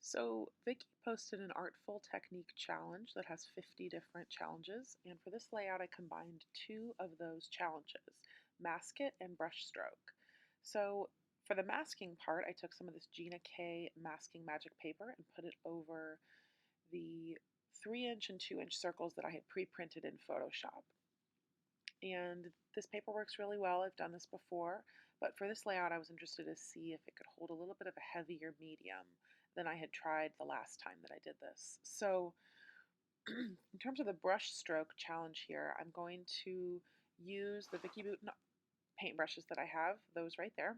So, Vicky posted an Artful Technique challenge that has 50 different challenges, and for this layout, I combined two of those challenges, Mask It and Brushstroke. So, for the masking part, I took some of this Gina K masking magic paper and put it over the 3-inch and 2-inch circles that I had pre-printed in Photoshop. And this paper works really well. I've done this before, but for this layout, I was interested to see if it could hold a little bit of a heavier medium than I had tried the last time that I did this. So in terms of the brush stroke challenge here, I'm going to use the Vicki Boutin paintbrushes that I have, those right there.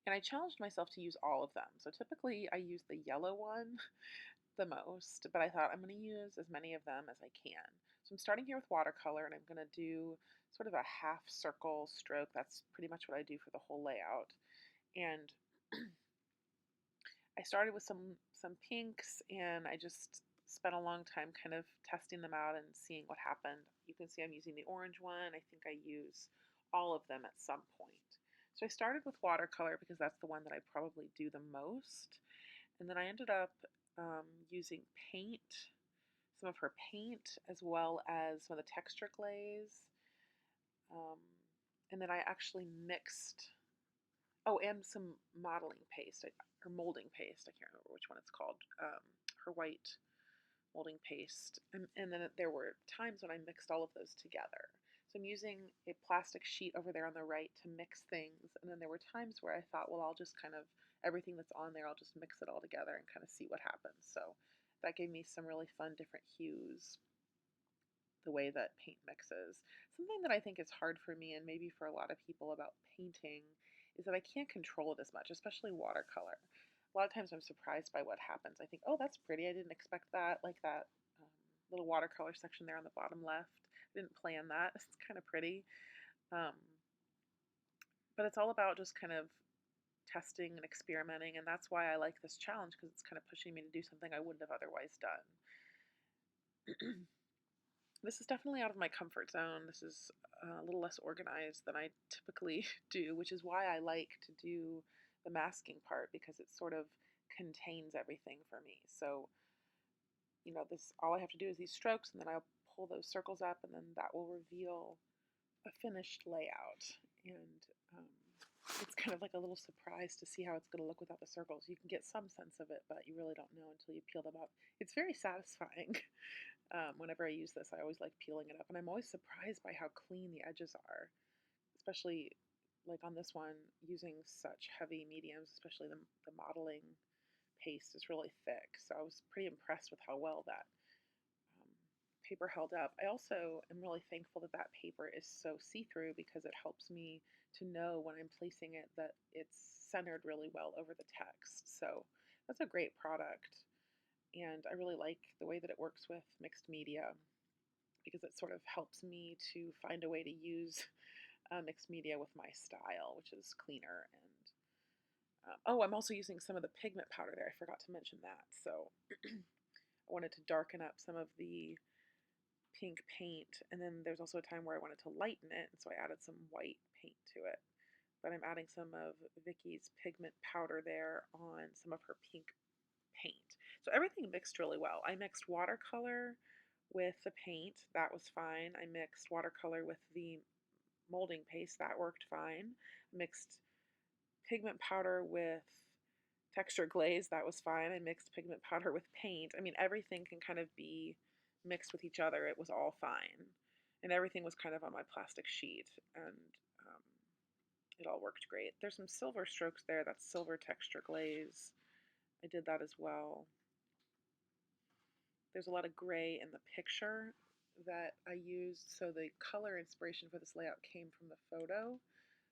And I challenged myself to use all of them. So typically I use the yellow one the most, but I thought I'm going to use as many of them as I can. So I'm starting here with watercolor, and I'm going to do sort of a half circle stroke. That's pretty much what I do for the whole layout. And I started with some pinks, and I just spent a long time kind of testing them out and seeing what happened. You can see I'm using the orange one. I think I use all of them at some point. So I started with watercolor because that's the one that I probably do the most. And then I ended up using paint, some of her paint, as well as some of the texture glaze. Um, and then I actually mixed, oh, and some modeling paste, or molding paste. I can't remember which one it's called. Her white molding paste. And then there were times when I mixed all of those together. So I'm using a plastic sheet over there on the right to mix things. And then there were times where I thought, well, I'll just kind of, everything that's on there, I'll just mix it all together and kind of see what happens. So that gave me some really fun different hues, the way that paint mixes. Something that I think is hard for me, and maybe for a lot of people about painting, is that I can't control it as much, especially watercolor. A lot of times I'm surprised by what happens. I think, oh, that's pretty. I didn't expect that. Like that little watercolor section there on the bottom left. I didn't plan that. It's kind of pretty. Um, but it's all about just kind of testing and experimenting, and that's why I like this challenge, because it's kind of pushing me to do something I wouldn't have otherwise done. This is definitely out of my comfort zone. This is a little less organized than I typically do, which is why I like to do the masking part, because it sort of contains everything for me. So, this, all I have to do is these strokes, and then I'll pull those circles up, and then that will reveal a finished layout. And um, it's kind of like a little surprise to see how it's going to look without the circles. You can get some sense of it, but you really don't know until you peel them up. It's very satisfying. Whenever I use this, I always like peeling it up, and I'm always surprised by how clean the edges are, especially like on this one, using such heavy mediums, especially the modeling paste is really thick. So I was pretty impressed with how well that paper held up. I also am really thankful that that paper is so see-through, because it helps me to know when I'm placing it that it's centered really well over the text. So that's a great product, and I really like the way that it works with mixed media, because it sort of helps me to find a way to use mixed media with my style, which is cleaner. And oh, I'm also using some of the pigment powder there. I forgot to mention that. So I wanted to darken up some of the pink paint, and then there's also a time where I wanted to lighten it, and so I added some white paint to it. But I'm adding some of Vicky's pigment powder there on some of her pink paint. So everything mixed really well. I mixed watercolor with the paint, that was fine. I mixed watercolor with the molding paste, that worked fine. I mixed pigment powder with texture glaze, that was fine. I mixed pigment powder with paint. I mean, everything can kind of be mixed with each other. It was all fine. And everything was kind of on my plastic sheet, and um, it all worked great. There's some silver strokes there, that's silver texture glaze. I did that as well. There's a lot of gray in the picture that I used, so the color inspiration for this layout came from the photo.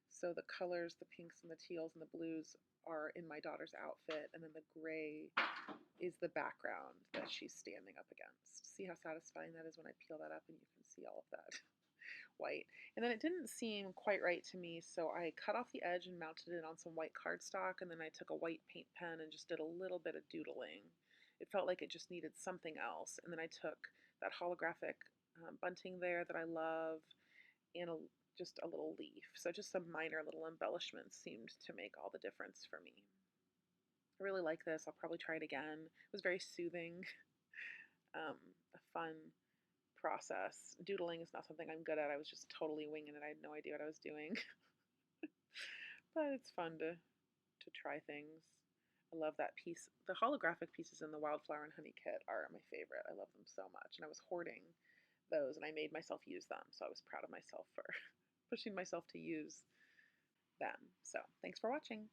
So the colors, the pinks and the teals and the blues, are in my daughter's outfit, and then the gray is the background that she's standing up against. See how satisfying that is when I peel that up and you can see all of that white. And then it didn't seem quite right to me, so I cut off the edge and mounted it on some white cardstock, and then I took a white paint pen and just did a little bit of doodling. It felt like it just needed something else. And then I took that holographic bunting there that I love, and just a little leaf. So just some minor little embellishments seemed to make all the difference for me. I really like this. I'll probably try it again. It was very soothing, a fun process. Doodling is not something I'm good at. I was just totally winging it. I had no idea what I was doing. But it's fun to try things. I love that piece. The holographic pieces in the Wildflower and Honey kit are my favorite. I love them so much. And I was hoarding those and I made myself use them. So I was proud of myself for pushing myself to use them. So thanks for watching.